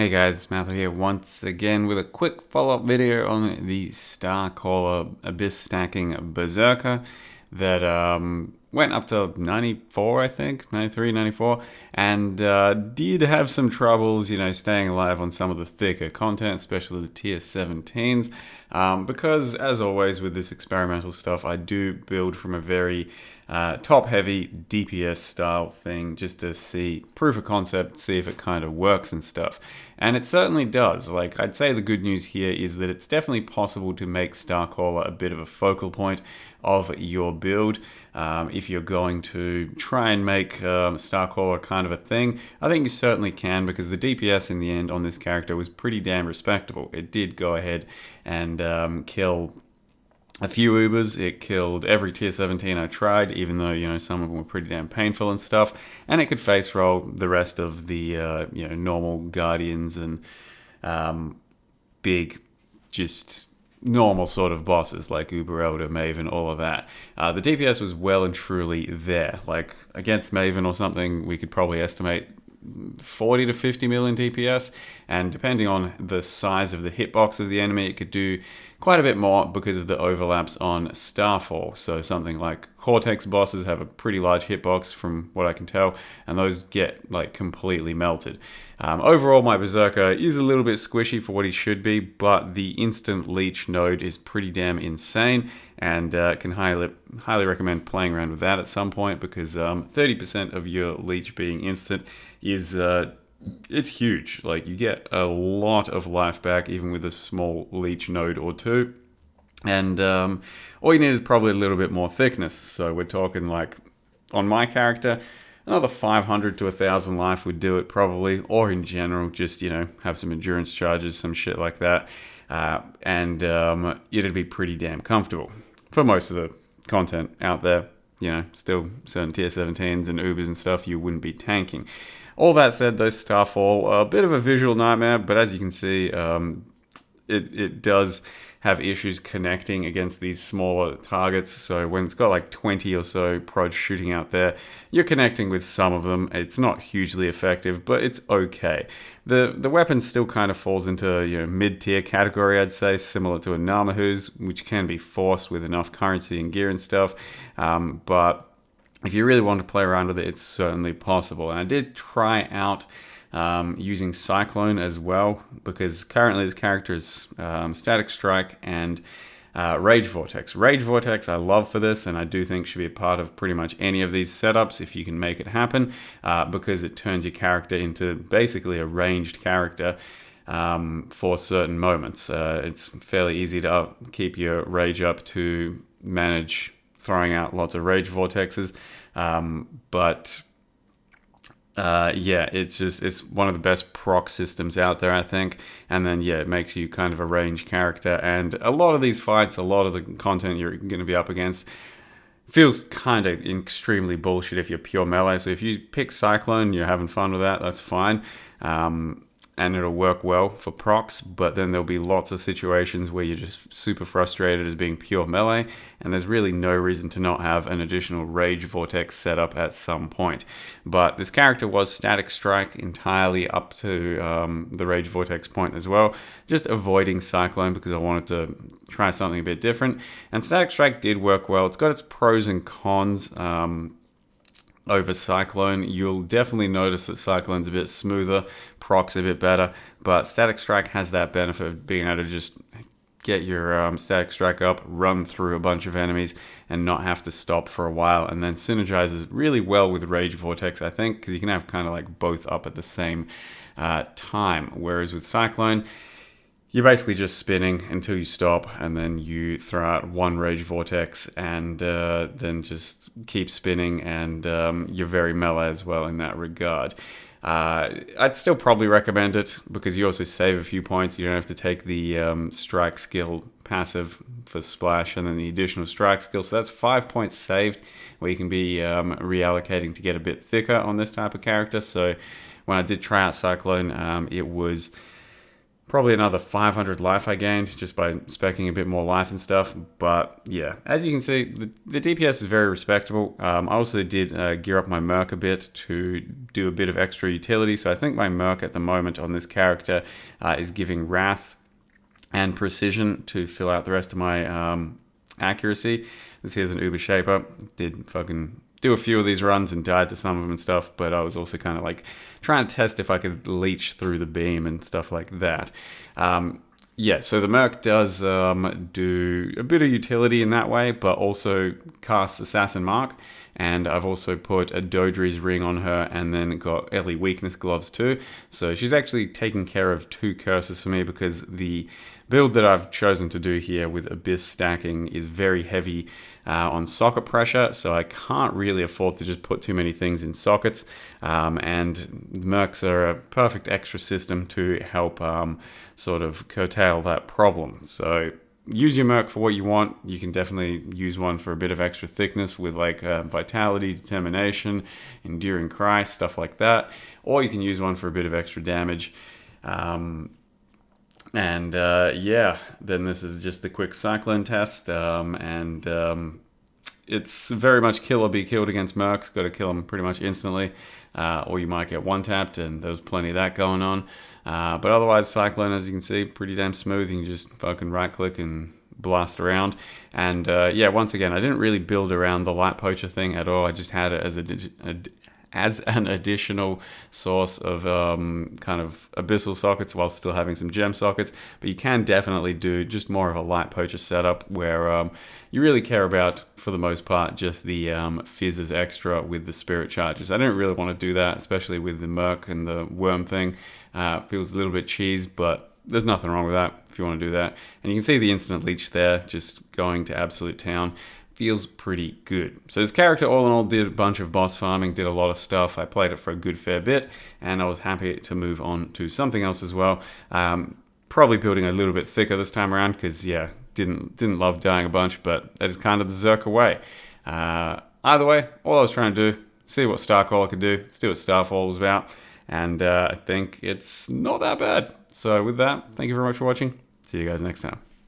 Hey guys, it's Matthew here once again with a quick follow-up video on the Starcaller Abyss Stacking Berserker that went up to 94, I think, 93, 94, and did have some troubles, staying alive on some of the thicker content, especially the tier 17s, because as always with this experimental stuff, I do build from a very top-heavy DPS style thing just to see proof of concept, see if it kind of works and stuff. And it certainly does. Like, I'd say the good news here is that it's definitely possible to make Starcaller a bit of a focal point of your build. If you're going to try and make Starcaller kind of a thing, I think you certainly can, because the DPS in the end on this character was pretty damn respectable. It did go ahead and kill a few Ubers. It killed every tier 17 I tried, even though, some of them were pretty damn painful and stuff. And it could face roll the rest of the, normal Guardians and big, just normal sort of bosses like Uber Elder, Maven, all of that. The DPS was well and truly there. Like, against Maven or something, we could probably estimate 40 to 50 million DPS, and depending on the size of the hitbox of the enemy, it could do quite a bit more because of the overlaps on Starfall. So something like Cortex bosses have a pretty large hitbox from what I can tell, and those get like completely melted. Overall, my Berserker is a little bit squishy for what he should be, but the instant leech node is pretty damn insane, and can highly recommend playing around with that at some point, because 30% of your leech being instant is it's huge. Like, you get a lot of life back even with a small leech node or two, and all you need is probably a little bit more thickness. So we're talking, like, on my character, another 500 to 1,000 life would do it probably, or in general just have some endurance charges, some shit like that, and it'd be pretty damn comfortable for most of the content out there. Still certain tier 17s and Ubers and stuff you wouldn't be tanking. All that said, though, Starfall, a bit of a visual nightmare, but as you can see, it does have issues connecting against these smaller targets. So when it's got like 20 or so prods shooting out there, you're connecting with some of them. It's not hugely effective, but it's okay. The weapon still kind of falls into mid-tier category, I'd say, similar to a Namahu's, which can be forced with enough currency and gear and stuff. But if you really want to play around with it, it's certainly possible. And I did try out using Cyclone as well, because currently this character is Static Strike and Rage Vortex. Rage Vortex I love for this, and I do think should be a part of pretty much any of these setups if you can make it happen, because it turns your character into basically a ranged character for certain moments. It's fairly easy to keep your rage up to manage throwing out lots of Rage Vortexes, but it's one of the best proc systems out there, I think. And then it makes you kind of a ranged character, and a lot of these fights, a lot of the content you're going to be up against feels kind of extremely bullshit if you're pure melee. So if you pick Cyclone, you're having fun with that, that's fine. And it'll work well for procs, but then there'll be lots of situations where you're just super frustrated as being pure melee, and there's really no reason to not have an additional Rage Vortex set up at some point. But this character was Static Strike entirely up to the Rage Vortex point as well, just avoiding Cyclone because I wanted to try something a bit different. And Static Strike did work well. It's got its pros and cons. Over Cyclone, you'll definitely notice that Cyclone's a bit smoother, proc's a bit better, but Static Strike has that benefit of being able to just get your Static Strike up, run through a bunch of enemies, and not have to stop for a while, and then synergizes really well with Rage Vortex, I think, because you can have kind of like both up at the same time, whereas with Cyclone, you're basically just spinning until you stop, and then you throw out one Rage Vortex, and then just keep spinning, and you're very melee as well in that regard. I'd still probably recommend it, because you also save a few points. You don't have to take the strike skill passive for splash, and then the additional strike skill. So that's 5 points saved, where you can be reallocating to get a bit thicker on this type of character. So when I did try out Cyclone, it was Probably another 500 life I gained just by speccing a bit more life and stuff. But yeah, as you can see, the DPS is very respectable. I also did gear up my Merc a bit to do a bit of extra utility. So I think my Merc at the moment on this character is giving Wrath and Precision to fill out the rest of my accuracy. This here's an Uber Shaper. Did fucking do a few of these runs and died to some of them and stuff, but I was also kind of like trying to test if I could leech through the beam and stuff like that. Yeah, so the Merc does do a bit of utility in that way, but also casts Assassin Mark, and I've also put a Dodri's ring on her and then got Ellie weakness gloves too. So she's actually taking care of 2 curses for me, because the build that I've chosen to do here with Abyss stacking is very heavy on socket pressure, so I can't really afford to just put too many things in sockets, and Mercs are a perfect extra system to help sort of curtail that problem. So use your Merc for what you want. You can definitely use one for a bit of extra thickness with like Vitality, Determination, Enduring Cry, stuff like that, or you can use one for a bit of extra damage. Yeah, then this is just the quick cyclone test, it's very much kill or be killed against Mercs. Got to kill them pretty much instantly, or you might get one-tapped, and there's plenty of that going on. But otherwise, Cyclone, as you can see, pretty damn smooth. You can just fucking right-click and blast around. And yeah, once again, I didn't really build around the Light Poacher thing at all. I just had it as an additional source of kind of abyssal sockets while still having some gem sockets. But you can definitely do just more of a Light Poacher setup where you really care about, for the most part, just the fizzes extra with the spirit charges. I didn't really want to do that, especially with the Merc and the worm thing. Feels a little bit cheese, but there's nothing wrong with that if you want to do that. And you can see the instant leech there, just going to absolute town. Feels pretty good. So this character, all in all, did a bunch of boss farming, did a lot of stuff. I played it for a good fair bit, and I was happy to move on to something else as well. Probably building a little bit thicker this time around, because yeah, didn't love dying a bunch, but that is kind of the Zerk away. Either way, all I was trying to do, see what Starcaller could do, see what Starfall was about, and I think it's not that bad. So with that, thank you very much for watching. See you guys next time.